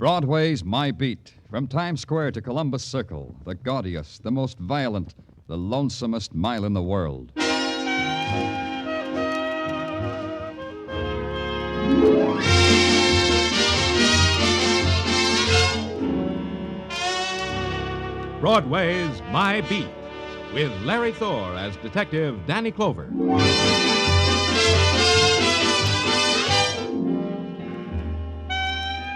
Broadway's My Beat. From Times Square to Columbus Circle, the gaudiest, the most violent, the lonesomest mile in the world. Broadway's My Beat, with Larry Thor as Detective Danny Clover.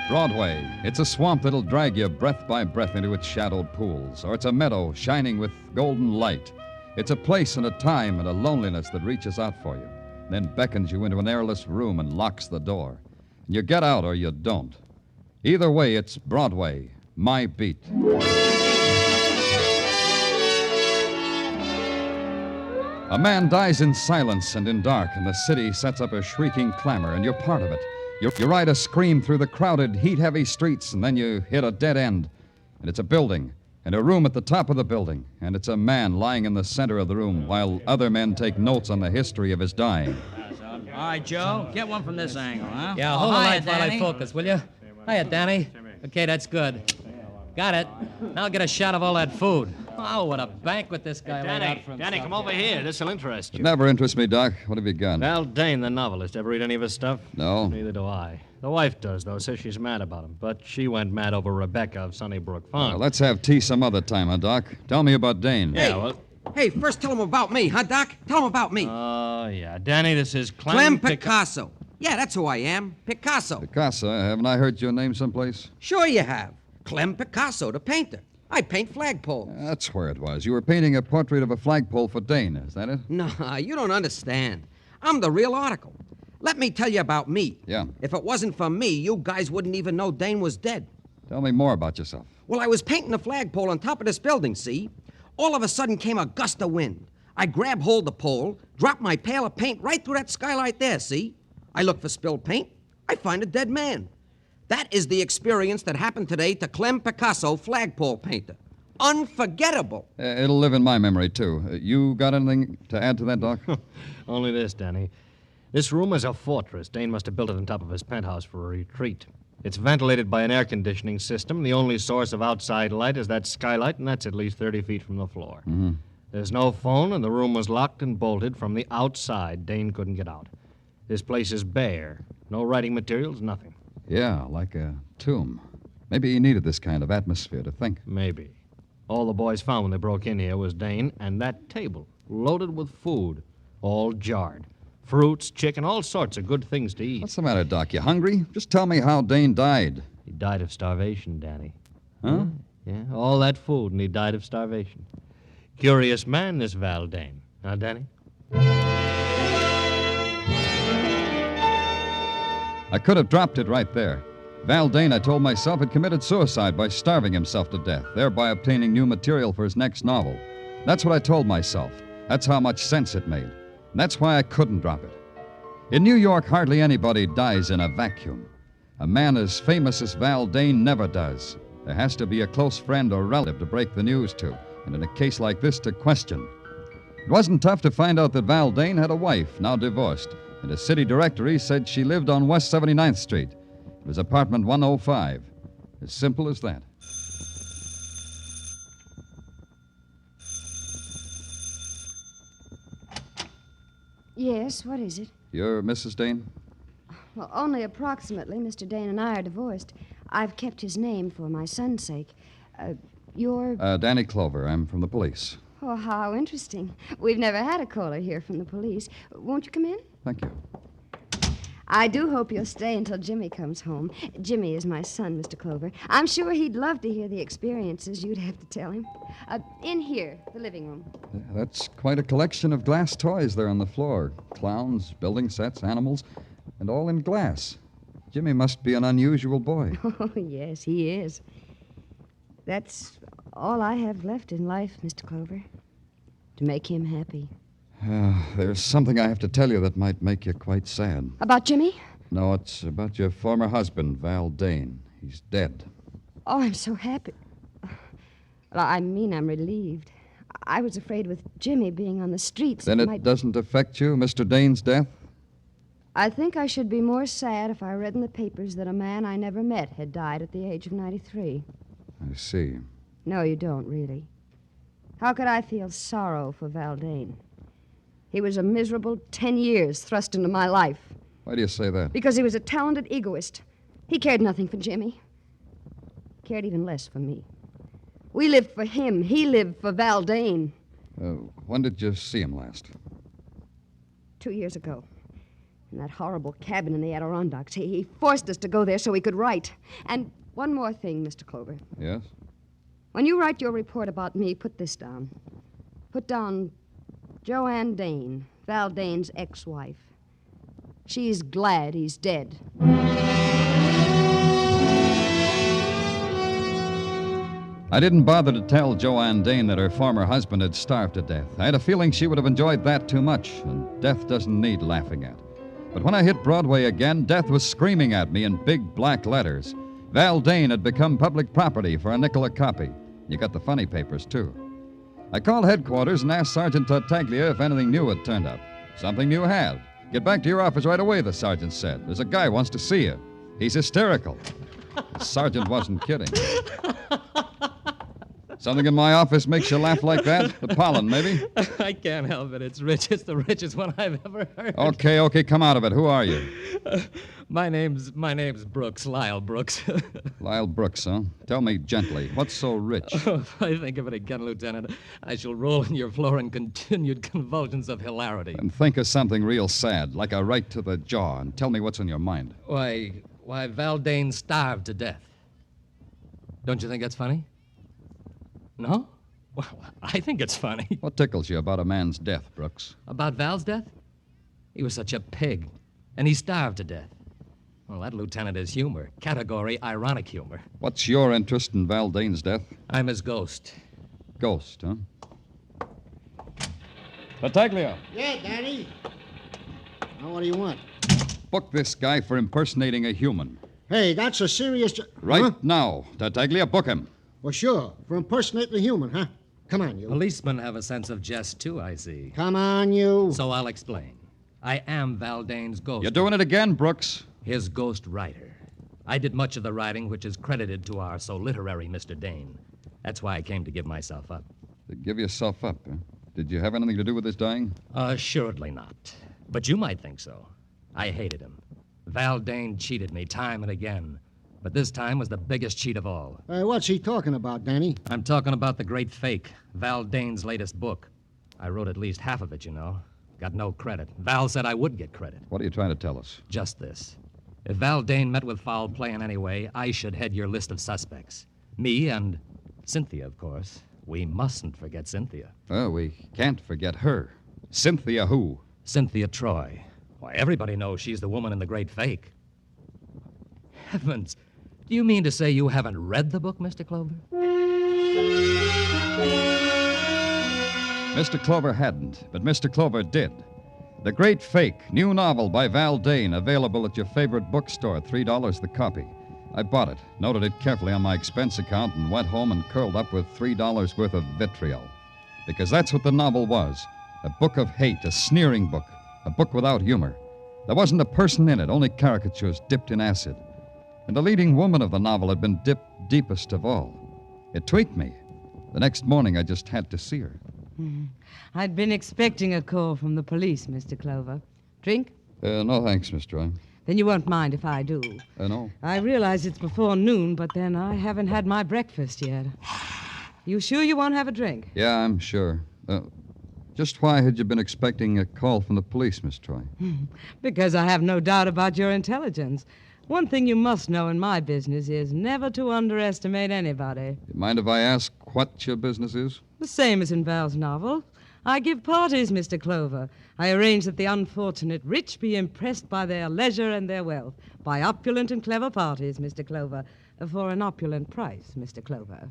Broadway. It's a swamp that'll drag you breath by breath into its shadowed pools, or it's a meadow shining with golden light. It's a place and a time and a loneliness that reaches out for you, then beckons you into an airless room and locks the door. You get out or you don't. Either way, it's Broadway, My Beat. A man dies in silence and in dark, and the city sets up a shrieking clamor, and you're part of it. You ride a scream through the crowded, heat-heavy streets, and then you hit a dead end. And it's a building, and a room at the top of the building, and it's a man lying in the center of the room while other men take notes on the history of his dying. All right, Joe, get one from this angle, huh? Yeah, hold the light while I Danny. focus, will you? Hiya, Danny. Okay, that's good. Got it. Now get a shot of all that food. Oh, what a banquet this guy laid out for himself. Danny, come over here. This'll interest you. It never interests me, Doc. What have you got? Val Dane, the novelist. Ever read any of his stuff? No. Neither do I. The wife does, though. Says she's mad about him. But she went mad over Rebecca of Sunnybrook Farm. Well, let's have tea some other time, huh, Doc? Tell me about Dane. Yeah, well... Hey, first tell him about me, huh, Doc? Tell him about me. Oh, yeah. Danny, this is Clem Picasso. Yeah, that's who I am. Picasso. Picasso, haven't I heard your name someplace? Sure you have. Clem Picasso, the painter. I paint flagpoles. That's where it was. You were painting a portrait of a flagpole for Dane, is that it? Nah, you don't understand. I'm the real article. Let me tell you about me. Yeah. If it wasn't for me, you guys wouldn't even know Dane was dead. Tell me more about yourself. Well, I was painting a flagpole on top of this building, see? All of a sudden came a gust of wind. I grabbed hold of the pole, dropped my pail of paint right through that skylight there, see? I look for spilled paint. I find a dead man. That is the experience that happened today to Clem Picasso, flagpole painter. Unforgettable. It'll live in my memory, too. You got anything to add to that, Doc? Only this, Danny. This room is a fortress. Dane must have built it on top of his penthouse for a retreat. It's ventilated by an air conditioning system. The only source of outside light is that skylight, and that's at least 30 feet from the floor. Mm-hmm. There's no phone, and the room was locked and bolted from the outside. Dane couldn't get out. This place is bare. No writing materials, nothing. Yeah, like a tomb. Maybe he needed this kind of atmosphere to think. Maybe. All the boys found when they broke in here was Dane and that table, loaded with food, all jarred. Fruits, chicken, all sorts of good things to eat. What's the matter, Doc? You hungry? Just tell me how Dane died. He died of starvation, Danny. Huh? Yeah, all that food, and he died of starvation. Curious man, this Val Dane. Huh, Danny? I could have dropped it right there. Val Dane, I told myself, had committed suicide by starving himself to death, thereby obtaining new material for his next novel. That's what I told myself. That's how much sense it made. And that's why I couldn't drop it. In New York, hardly anybody dies in a vacuum. A man as famous as Val Dane never does. There has to be a close friend or relative to break the news to, and in a case like this, to question. It wasn't tough to find out that Val Dane had a wife, now divorced, and a city directory said she lived on West 79th Street. It was apartment 105. As simple as that. Yes, what is it? You're Mrs. Dane? Well, only approximately. Mr. Dane and I are divorced. I've kept his name for my son's sake. You're... Danny Clover. I'm from the police. Oh, how interesting. We've never had a caller here from the police. Won't you come in? Thank you. I do hope you'll stay until Jimmy comes home. Jimmy is my son, Mr. Clover. I'm sure he'd love to hear the experiences you'd have to tell him. In here, the living room. That's quite a collection of glass toys there on the floor. Clowns, building sets, animals, and all in glass. Jimmy must be an unusual boy. Oh, yes, he is. That's all I have left in life, Mr. Clover. To make him happy. There's something I have to tell you that might make you quite sad. About Jimmy? No, it's about your former husband, Val Dane. He's dead. Oh, I'm so happy. Well, I mean, I'm relieved. I was afraid with Jimmy being on the streets. Then it doesn't affect you, Mr. Dane's death? I think I should be more sad if I read in the papers that a man I never met had died at the age of 93. I see. No, you don't, really. How could I feel sorrow for Val Dane? He was a miserable 10 years thrust into my life. Why do you say that? Because he was a talented egoist. He cared nothing for Jimmy. Cared even less for me. We lived for him. He lived for Val Dane. When did you see him last? 2 years ago. In that horrible cabin in the Adirondacks. He forced us to go there so he could write. And one more thing, Mr. Clover. Yes? When you write your report about me, put this down. Put down Joanne Dane, Val Dane's ex-wife. She's glad he's dead. I didn't bother to tell Joanne Dane that her former husband had starved to death. I had a feeling she would have enjoyed that too much, and death doesn't need laughing at. But when I hit Broadway again, death was screaming at me in big black letters. Val Dane had become public property for a nickel a copy. You got the funny papers, too. I called headquarters and asked Sergeant Tartaglia if anything new had turned up. Something new had. Get back to your office right away, the sergeant said. There's a guy wants to see you. He's hysterical. The sergeant wasn't kidding. Something in my office makes you laugh like that? The pollen, maybe? I can't help it. It's rich. It's the richest one I've ever heard. Okay, come out of it. Who are you? My name's Brooks, Lyle Brooks. Lyle Brooks, huh? Tell me gently, what's so rich? Oh, if I think of it again, Lieutenant, I shall roll in your floor in continued convulsions of hilarity. And think of something real sad, like a right to the jaw, and tell me what's on your mind. Why, Val Dane starved to death. Don't you think that's funny? No? Well, I think it's funny. What tickles you about a man's death, Brooks? About Val's death? He was such a pig, and he starved to death. Well, that, Lieutenant, is humor. Category ironic humor. What's your interest in Val Dane's death? I'm his ghost. Ghost, huh? Battaglia. Yeah, Daddy. Now, what do you want? Book this guy for impersonating a human. Hey, that's a serious... Right Huh? now, Tartaglia, book him. Well, sure. For impersonating a human, huh? Come on, you. Policemen have a sense of jest, too, I see. Come on, you. So I'll explain. I am Val Dane's ghost. You're doing it again, Brooks. His ghost writer. I did much of the writing which is credited to our so literary Mr. Dane. That's why I came to give myself up. To give yourself up, huh? Did you have anything to do with his dying? Assuredly not. But you might think so. I hated him. Val Dane cheated me time and again. But this time was the biggest cheat of all. What's he talking about, Danny? I'm talking about The Great Fake, Val Dane's latest book. I wrote at least half of it, you know. Got no credit. Val said I would get credit. What are you trying to tell us? Just this. If Val Dane met with foul play in any way, I should head your list of suspects. Me and Cynthia, of course. We mustn't forget Cynthia. Oh, we can't forget her. Cynthia who? Cynthia Troy. Why, everybody knows she's the woman in The Great Fake. Heavens. Do you mean to say you haven't read the book, Mr. Clover? Mr. Clover hadn't, but Mr. Clover did. The Great Fake, new novel by Val Dane, available at your favorite bookstore, $3 the copy. I bought it, noted it carefully on my expense account, and went home and curled up with $3 worth of vitriol. Because that's what the novel was. A book of hate, a sneering book, a book without humor. There wasn't a person in it, only caricatures dipped in acid. And the leading woman of the novel had been dipped deepest of all. It tweaked me. The next morning, I just had to see her. I'd been expecting a call from the police, Mr. Clover. Drink? No, thanks, Miss Troy. Then you won't mind if I do. No. I realize it's before noon, but then I haven't had my breakfast yet. You sure you won't have a drink? Yeah, I'm sure. Just why had you been expecting a call from the police, Miss Troy? Because I have no doubt about your intelligence. One thing you must know in my business is never to underestimate anybody. You mind if I ask what your business is? The same as in Val's novel. I give parties, Mr. Clover. I arrange that the unfortunate rich be impressed by their leisure and their wealth, by opulent and clever parties, Mr. Clover, for an opulent price, Mr. Clover.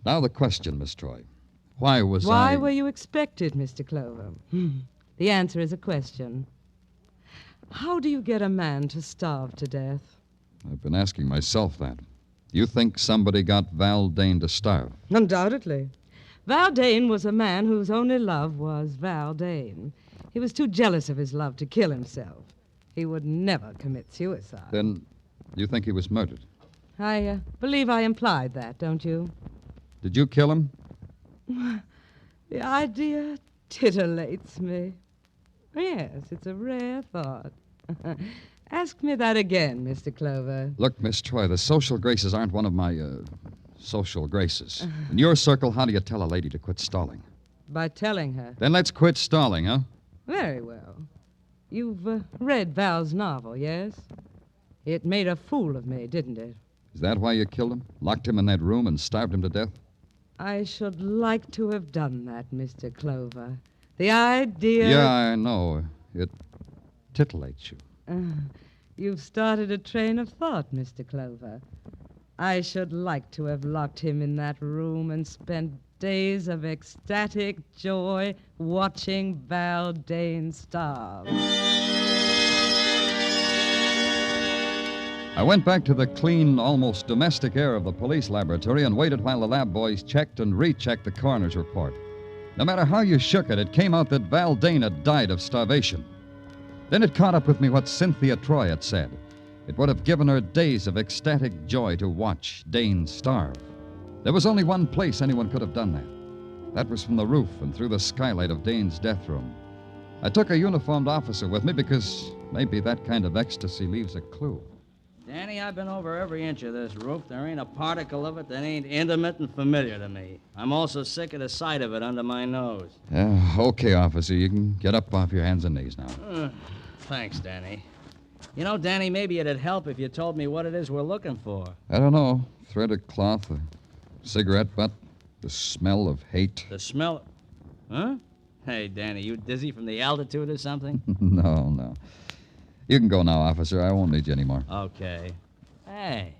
Now the question, Miss Troy. Why Why were you expected, Mr. Clover? The answer is a question. How do you get a man to starve to death? I've been asking myself that. You think somebody got Val Dane to starve? Undoubtedly. Val Dane was a man whose only love was Val Dane. He was too jealous of his love to kill himself. He would never commit suicide. Then you think he was murdered? I believe I implied that, don't you? Did you kill him? The idea titillates me. Yes, it's a rare thought. Ask me that again, Mr. Clover. Look, Miss Troy, the social graces aren't one of my, social graces. In your circle, how do you tell a lady to quit stalling? By telling her. Then let's quit stalling, huh? Very well. You've read Val's novel, yes? It made a fool of me, didn't it? Is that why you killed him? Locked him in that room and starved him to death? I should like to have done that, Mr. Clover. The idea... Yeah, I know. It titillates you. You've started a train of thought, Mr. Clover. I should like to have locked him in that room and spent days of ecstatic joy watching Val Dane starve. I went back to the clean, almost domestic air of the police laboratory and waited while the lab boys checked and rechecked the coroner's report. No matter how you shook it, it came out that Val Dane had died of starvation. Then it caught up with me what Cynthia Troy had said. It would have given her days of ecstatic joy to watch Dane starve. There was only one place anyone could have done that. That was from the roof and through the skylight of Dane's death room. I took a uniformed officer with me because maybe that kind of ecstasy leaves a clue. Danny, I've been over every inch of this roof. There ain't a particle of it that ain't intimate and familiar to me. I'm also sick of the sight of it under my nose. Okay, officer. You can get up off your hands and knees now. Thanks, Danny. You know, Danny, maybe it'd help if you told me what it is we're looking for. I don't know. Thread of cloth, a cigarette butt, the smell of hate. The smell... Huh? Hey, Danny, you dizzy from the altitude or something? No. You can go now, officer. I won't need you anymore. Okay. Hey,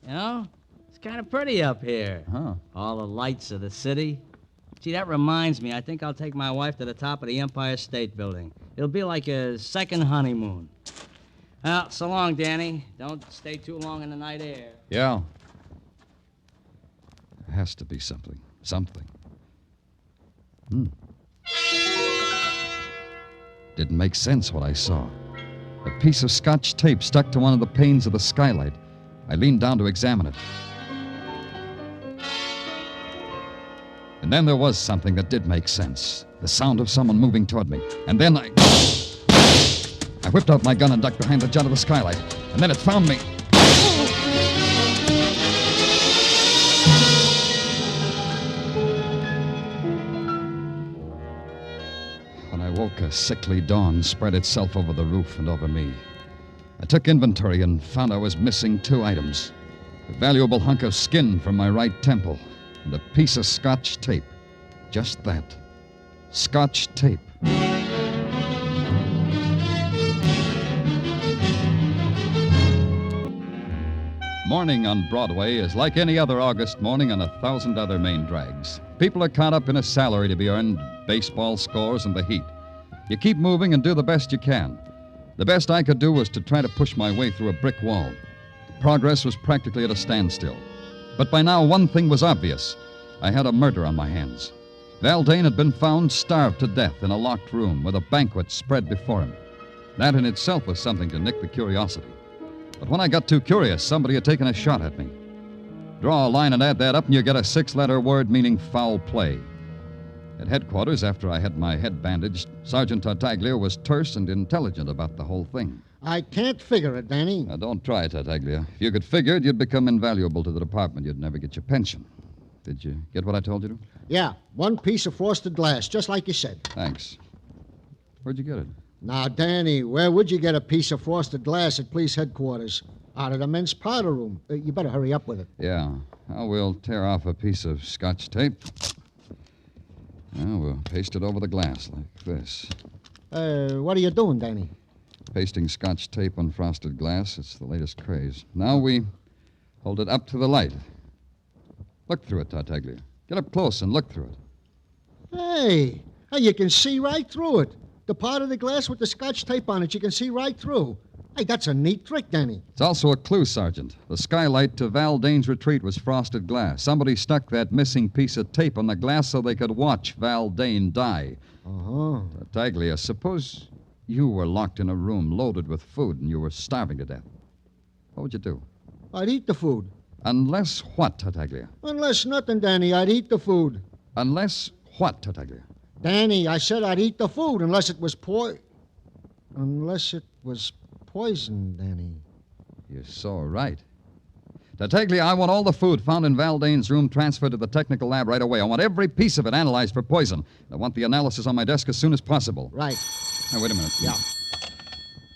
you know, it's kind of pretty up here. Huh. All the lights of the city. Gee, that reminds me. I think I'll take my wife to the top of the Empire State Building. It'll be like a second honeymoon. Well, so long, Danny. Don't stay too long in the night air. Yeah. There has to be something. Didn't make sense what I saw. A piece of Scotch tape stuck to one of the panes of the skylight. I leaned down to examine it. And then there was something that did make sense. The sound of someone moving toward me. And then I whipped out my gun and ducked behind the jut of the skylight. And then it found me. When I woke, a sickly dawn spread itself over the roof and over me. I took inventory and found I was missing 2 items. A valuable hunk of skin from my right temple and a piece of Scotch tape. Just that. Scotch tape. Morning on Broadway is like any other August morning on 1,000 other main drags. People are caught up in a salary to be earned, baseball scores, and the heat. You keep moving and do the best you can. The best I could do was to try to push my way through a brick wall. Progress was practically at a standstill. But by now, one thing was obvious. I had a murder on my hands. Val Dane had been found starved to death in a locked room with a banquet spread before him. That in itself was something to nick the curiosity. But when I got too curious, somebody had taken a shot at me. Draw a line and add that up, and you get a 6-letter word meaning foul play. At headquarters, after I had my head bandaged, Sergeant Tartaglia was terse and intelligent about the whole thing. I can't figure it, Danny. Now, don't try, Tartaglia. If you could figure it, you'd become invaluable to the department. You'd never get your pension. Did you get what I told you to? Yeah, 1 piece of frosted glass, just like you said. Thanks. Where'd you get it? Now, Danny, where would you get a piece of frosted glass at police headquarters? Out of the men's powder room. You better hurry up with it. Yeah. Now, we'll tear off a piece of Scotch tape. Now, we'll paste it over the glass like this. What are you doing, Danny? Pasting Scotch tape on frosted glass. It's the latest craze. Now we hold it up to the light. Look through it, Tartaglia. Get up close and look through it. Hey, you can see right through it. The part of the glass with the Scotch tape on it, you can see right through. Hey, that's a neat trick, Danny. It's also a clue, Sergeant. The skylight to Val Dane's retreat was frosted glass. Somebody stuck that missing piece of tape on the glass so they could watch Val Dane die. Uh-huh. Tartaglia, suppose you were locked in a room loaded with food and you were starving to death, what would you do? I'd eat the food. Unless what, Tartaglia? Unless nothing, Danny, I'd eat the food. Unless what, Tartaglia? Danny, I said I'd eat the food unless it was Unless it was poison, Danny. You're so right. Tartaglia, I want all the food found in Val Dane's room transferred to the technical lab right away. I want every piece of it analyzed for poison. I want the analysis on my desk as soon as possible. Right. Now, wait a minute. Yeah.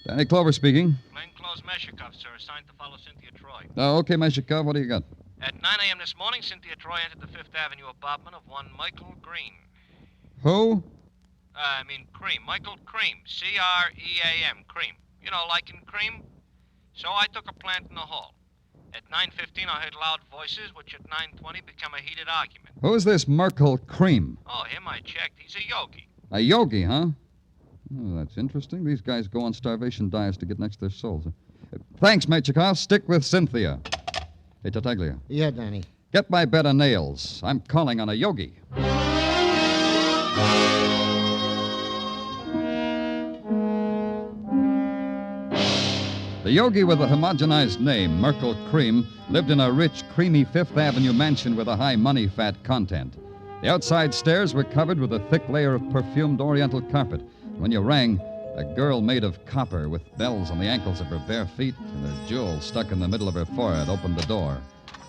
Danny Clover speaking. Plainclothes Meshikov, sir, assigned to follow Cynthia Troy. Oh, okay, Meshikov, what do you got? At 9 a.m. this morning, Cynthia Troy entered the Fifth Avenue apartment of one Michael Green. Who? Cream. Michael Cream. C-R-E-A-M. Cream. You know, like in cream? So I took a plant in the hall. At 9:15, I heard loud voices, which at 9:20 became a heated argument. Who's this Merkel Cream? Oh, him I checked. He's a yogi. A yogi, huh? Oh, that's interesting. These guys go on starvation diets to get next to their souls. Thanks, Mechikov. Stick with Cynthia. Hey, Tartaglia. Yeah, Danny. Get my bed of nails. I'm calling on a yogi. The yogi with the homogenized name, Merkel Cream, lived in a rich, creamy Fifth Avenue mansion with a high money-fat content. The outside stairs were covered with a thick layer of perfumed oriental carpet. When you rang, a girl made of copper with bells on the ankles of her bare feet and a jewel stuck in the middle of her forehead opened the door.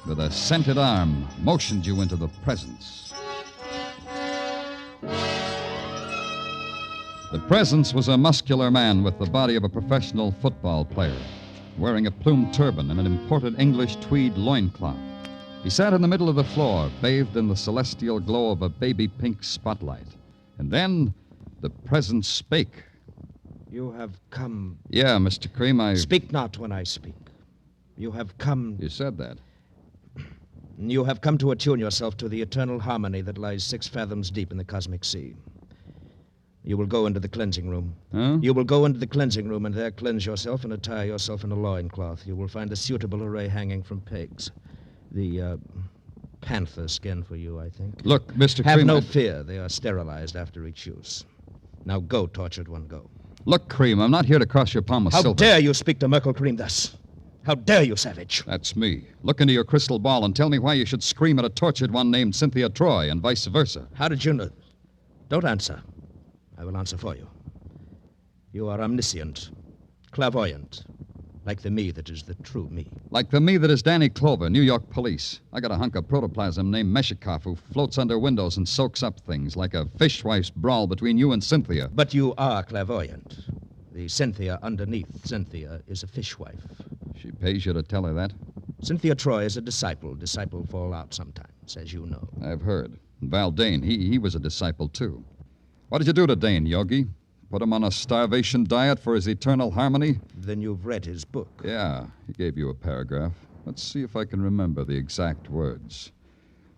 With a scented arm, motioned you into the presence. The presence was a muscular man with the body of a professional football player, wearing a plumed turban and an imported English tweed loincloth. He sat in the middle of the floor, bathed in the celestial glow of a baby pink spotlight. And then the presence spake. You have come. Yeah, Mr. Cream, Speak not when I speak. You have come. You said that. You have come to attune yourself to the eternal harmony that lies 6 fathoms deep in the cosmic sea. You will go into the cleansing room. Huh? You will go into the cleansing room and there cleanse yourself and attire yourself in a loincloth. You will find a suitable array hanging from pegs. The panther skin for you, I think. Look, Mr. Have Cream... no fear. They are sterilized after each use. Now go, tortured one, go. Look, Cream, I'm not here to cross your palm with How silver. dare you speak to Merkel Cream thus? How dare you, savage? That's me. Look into your crystal ball and tell me why you should scream at a tortured one named Cynthia Troy and vice versa. How did you know? Don't answer. I will answer for you. You are omniscient, clairvoyant, like the me that is the true me. Like the me that is Danny Clover, New York police. I got a hunk of protoplasm named Meshikov who floats under windows and soaks up things like a fishwife's brawl between you and Cynthia. But you are clairvoyant. The Cynthia underneath Cynthia is a fishwife. She pays you to tell her that? Cynthia Troy is a disciple. Disciple fall out sometimes, as you know. I've heard. Val Dane, he was a disciple, too. What did you do to Dane, Yogi? Put him on a starvation diet for his eternal harmony? Then you've read his book. Yeah, he gave you a paragraph. Let's see if I can remember the exact words.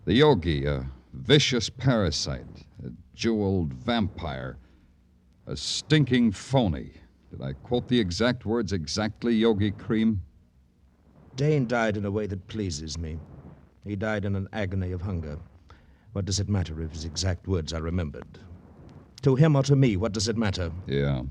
The yogi, a vicious parasite, a jeweled vampire, a stinking phony. Did I quote the exact words exactly, Yogi Cream? Dane died in a way that pleases me. He died in an agony of hunger. What does it matter if his exact words are remembered? To him or to me, what does it matter? Yeah.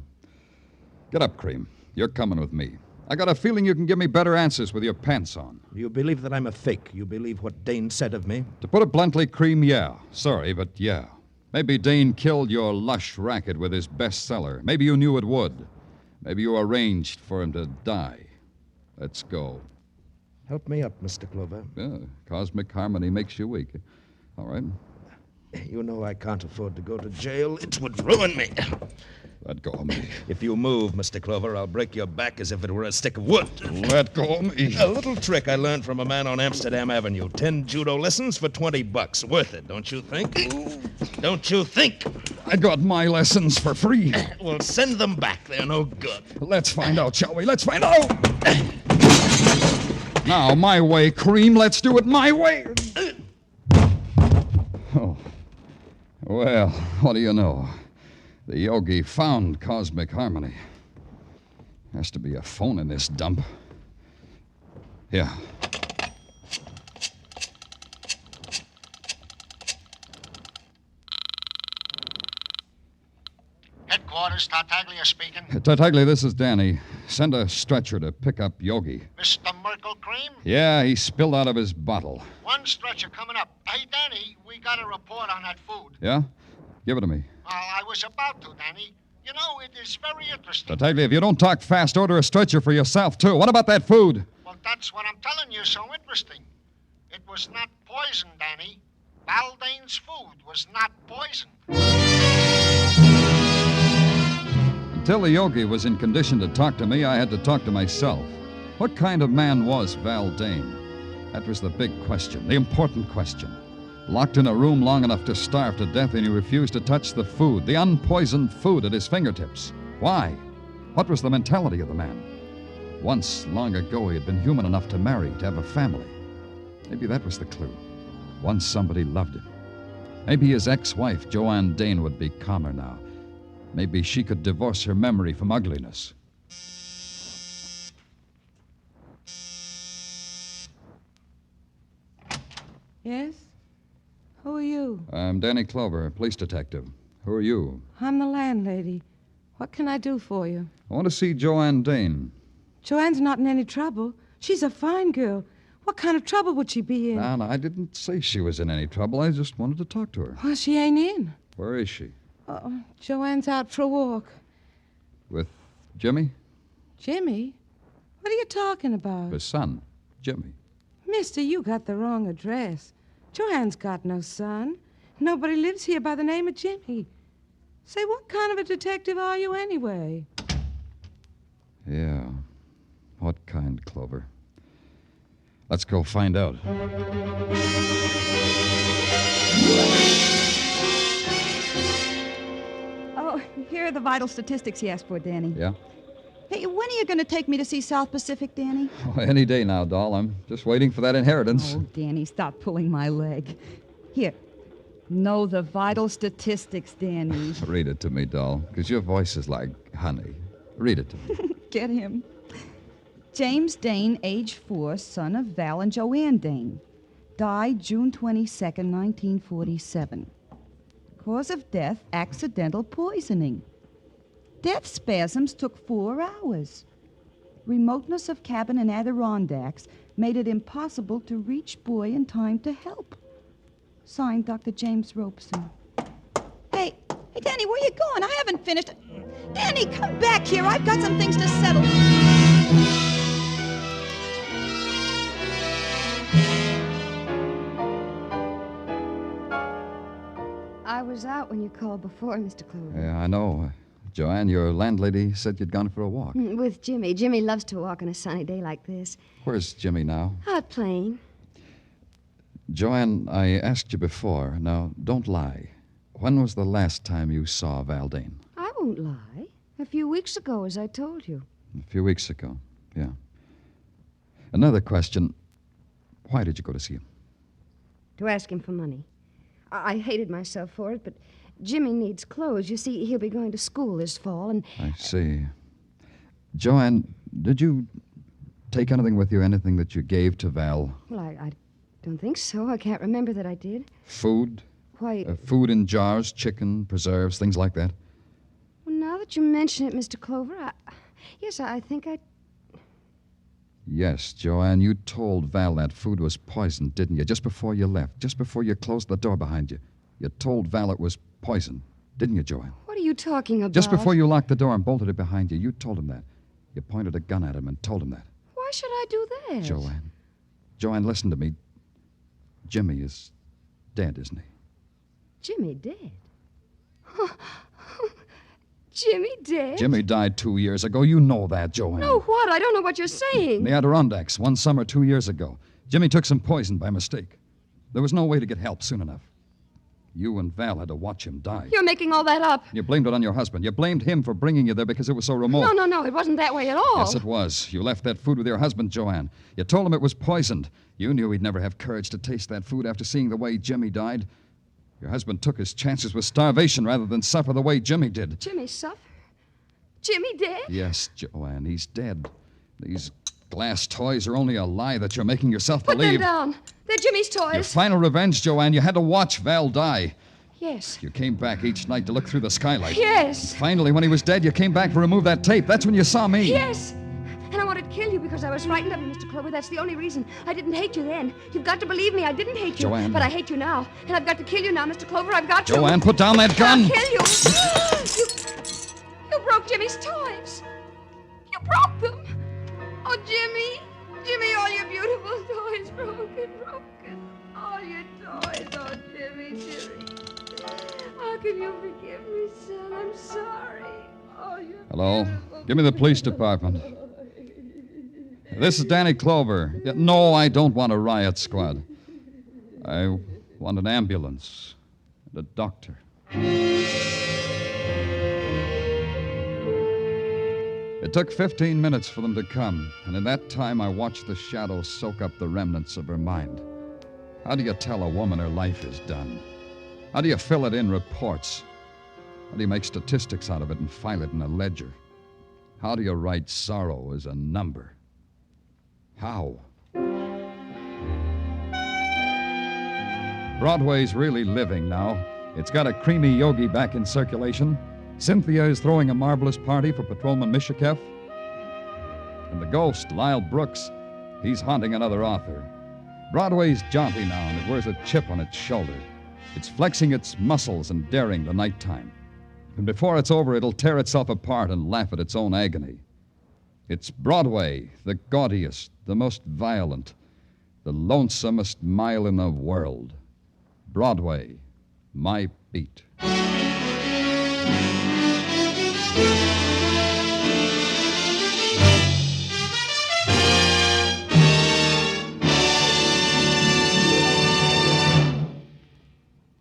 Get up, Cream. You're coming with me. I got a feeling you can give me better answers with your pants on. You believe that I'm a fake. You believe what Dane said of me. To put it bluntly, Cream, yeah. Sorry, but yeah. Maybe Dane killed your lush racket with his bestseller. Maybe you knew it would. Maybe you arranged for him to die. Let's go. Help me up, Mr. Clover. Yeah, cosmic harmony makes you weak. All right. You know I can't afford to go to jail. It would ruin me. Let go of me. If you move, Mr. Clover, I'll break your back as if it were a stick of wood. Let go of me. A little trick I learned from a man on Amsterdam Avenue. 10 judo lessons for $20. Worth it, don't you think? Don't you think? I got my lessons for free. Well, send them back. They're no good. Let's find out, shall we? Let's find out. Now, my way, Cream. Let's do it my way. Oh. Well, what do you know? The yogi found cosmic harmony. Has to be a phone in this dump. Yeah. Quarters, Tartaglia speaking. Tartaglia, this is Danny. Send a stretcher to pick up Yogi. Mr. Merkle Cream? Yeah, he spilled out of his bottle. One stretcher coming up. Hey, Danny, we got a report on that food. Yeah? Give it to me. I was about to, Danny. You know, it is very interesting. Tartaglia, if you don't talk fast, order a stretcher for yourself, too. What about that food? Well, that's what I'm telling you, so interesting. It was not poison, Danny. Val Dane's food was not poison. Until the Yogi was in condition to talk to me, I had to talk to myself. What kind of man was Val Dane? That was the big question, the important question. Locked in a room long enough to starve to death, and he refused to touch the food, the unpoisoned food at his fingertips. Why? What was the mentality of the man? Once, long ago, he had been human enough to marry, to have a family. Maybe that was the clue. Once somebody loved him. Maybe his ex-wife, Joanne Dane, would be calmer now. Maybe she could divorce her memory from ugliness. Yes? Who are you? I'm Danny Clover, police detective. Who are you? I'm the landlady. What can I do for you? I want to see Joanne Dane. Joanne's not in any trouble. She's a fine girl. What kind of trouble would she be in? No, I didn't say she was in any trouble. I just wanted to talk to her. Well, she ain't in. Where is she? Oh, Joanne's out for a walk. With Jimmy? Jimmy? What are you talking about? His son, Jimmy. Mister, you got the wrong address. Joanne's got no son. Nobody lives here by the name of Jimmy. Say, what kind of a detective are you anyway? Yeah. What kind, Clover? Let's go find out. Oh, here are the vital statistics he asked for, Danny. Yeah? Hey, when are you going to take me to see South Pacific, Danny? Oh, any day now, doll. I'm just waiting for that inheritance. Oh, Danny, stop pulling my leg. Here. Know the vital statistics, Danny. Read it to me, doll, because your voice is like honey. Read it to me. Get him. James Dane, age 4, son of Val and Joanne Dane. Died June 22nd, 1947. Cause of death, accidental poisoning. Death spasms took 4 hours. Remoteness of cabin in Adirondacks made it impossible to reach boy in time to help. Signed, Dr. James Robeson. Hey, Danny, where you going? I haven't finished. Danny, come back here. I've got some things to settle. I was out when you called before, Mr. Clover. Yeah, I know. Joanne, your landlady said you'd gone for a walk. With Jimmy. Jimmy loves to walk on a sunny day like this. Where's Jimmy now? Out playing. Joanne, I asked you before. Now, don't lie. When was the last time you saw Val Dane? I won't lie. A few weeks ago, as I told you. A few weeks ago, yeah. Another question. Why did you go to see him? To ask him for money. I hated myself for it, but Jimmy needs clothes. You see, he'll be going to school this fall, and... I see. Joanne, did you take anything with you, anything that you gave to Val? Well, I don't think so. I can't remember that I did. Food? Why... Food in jars, chicken, preserves, things like that? Well, now that you mention it, Mr. Clover, yes, I think I... Yes, Joanne, you told Val that food was poisoned, didn't you? Just before you left, just before you closed the door behind you. You told Val it was poison, didn't you, Joanne? What are you talking about? Just before you locked the door and bolted it behind you, you told him that. You pointed a gun at him and told him that. Why should I do that? Joanne, listen to me. Jimmy is dead, isn't he? Jimmy dead? Jimmy dead? Jimmy died 2 years ago. You know that, Joanne. No, what? I don't know what you're saying. In the Adirondacks, one summer 2 years ago. Jimmy took some poison by mistake. There was no way to get help soon enough. You and Val had to watch him die. You're making all that up. You blamed it on your husband. You blamed him for bringing you there because it was so remote. No, it wasn't that way at all. Yes, it was. You left that food with your husband, Joanne. You told him it was poisoned. You knew he'd never have courage to taste that food after seeing the way Jimmy died. Your husband took his chances with starvation rather than suffer the way Jimmy did. Jimmy suffer? Jimmy dead? Yes, Joanne, he's dead. These glass toys are only a lie that you're making yourself Put believe. them down. They're Jimmy's toys. Your final revenge, Joanne. You had to watch Val die. Yes. You came back each night to look through the skylight. Yes. Finally, when he was dead, you came back to remove that tape. That's when you saw me. Yes. And I wanted to kill you because I was frightened of you, Mr. Clover. That's the only reason. I didn't hate you then. You've got to believe me. I didn't hate you. Joanne. But I hate you now. And I've got to kill you now, Mr. Clover. I've got to. Joanne, put down that gun. I'll kill you. You broke Jimmy's toys. You broke them. Oh, Jimmy. Jimmy, all your beautiful toys broken. All your toys. Oh, Jimmy. How can you forgive me, son? I'm sorry. Oh, you're Hello? beautiful. Give me the police department. This is Danny Clover. No, I don't want a riot squad. I want an ambulance and a doctor. It took 15 minutes for them to come, and in that time I watched the shadow soak up the remnants of her mind. How do you tell a woman her life is done? How do you fill it in reports? How do you make statistics out of it and file it in a ledger? How do you write sorrow as a number? How? Broadway's really living now. It's got a creamy yogi back in circulation. Cynthia is throwing a marvelous party for Patrolman Mishikev. And the ghost, Lyle Brooks, he's haunting another author. Broadway's jaunty now, and it wears a chip on its shoulder. It's flexing its muscles and daring the nighttime. And before it's over, it'll tear itself apart and laugh at its own agony. It's Broadway, the gaudiest, the most violent, the lonesomest mile in the world. Broadway, my beat.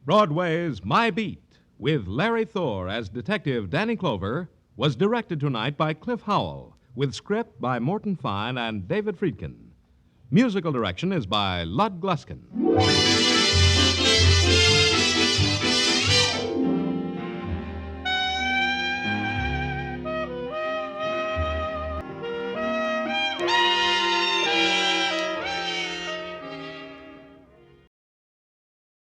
Broadway's My Beat, with Larry Thor as Detective Danny Clover, was directed tonight by Cliff Howell, with script by Morton Fine and David Friedkin. Musical direction is by Lud Gluskin.